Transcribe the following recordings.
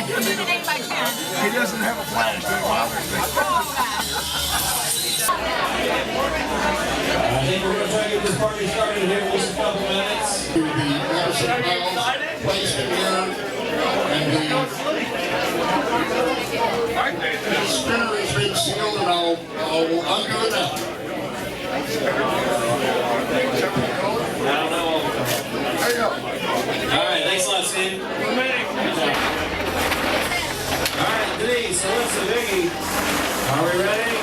He doesn't have a flash, but it bothers me. I think we're going to try to get this party started here in just a couple minutes. The Charleston Elks placement here, and the spinner has been sealed, and I'll undo it now. I don't know. There you go. All right, thanks a lot, Steve. All right, Denise, Alyssa, Biggie, are we ready?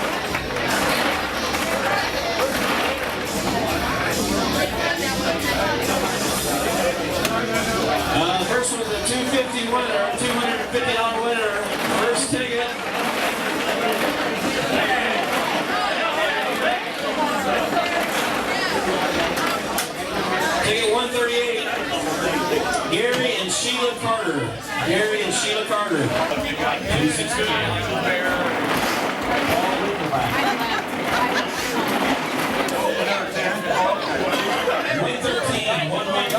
First one is a $250 winner, $250 winner. First ticket. Ticket 138. Gary and Sheila Carter. Gary and Sheila Carter. 216. 113. 113.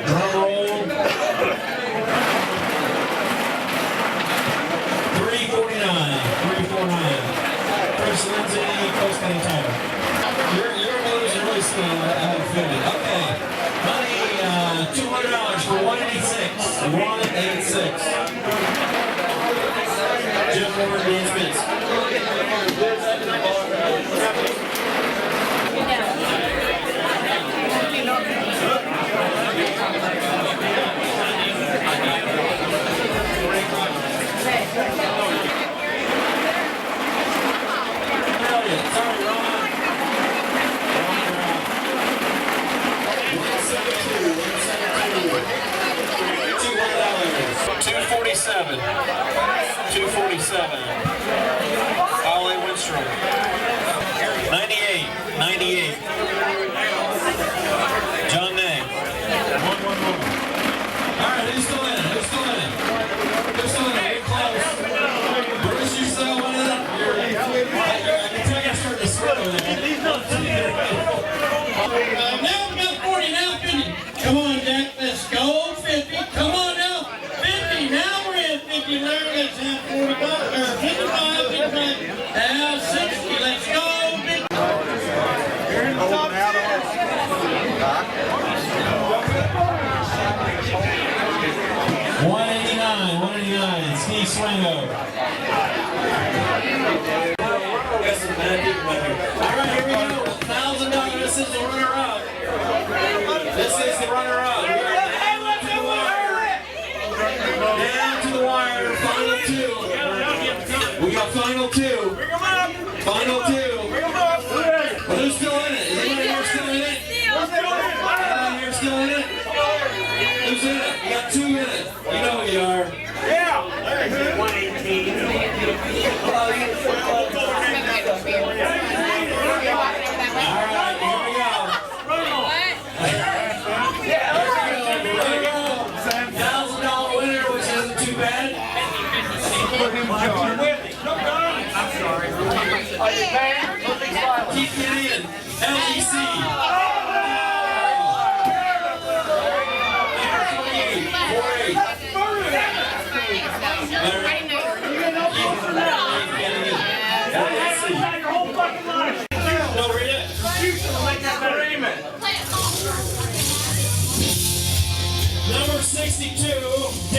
Drum roll. 349. 349. Chris Lindsay, Coast County title. Your moves are really still outfitted. Okay. Money, $200 for 186. 186. Jeff Warren, Dan Spence. Sorry, Ron. 247. 247. Ollie Winstrom. 98. 98. John Nay. 111. All right, who's still in it? Who's still in it? Who's still in it? Get close. Bruce, you still in it? I can tell you're starting to sweat over there. Now about 40, now 50. Come on, Jack, let's go. 50. Come on now. 50. Now we're at 50. Larry, let's have 45. Or 55. 55. Now 60. Let's go. 189. Steve Swingo. All right, here we go. $1,000. This is the runner-up. This is the runner-up. We are down to the wire. Final two. We got final two. Final two. Well, who's still in it? Is anybody here still in it? Anybody here still in it? Who's in it? You got two in it. You know who you are. Yeah. 118. All right, here we go. $1,000 winner, which isn't too bad. I'm sorry. Are you paying? Keep Gideon, LEC. Number 62.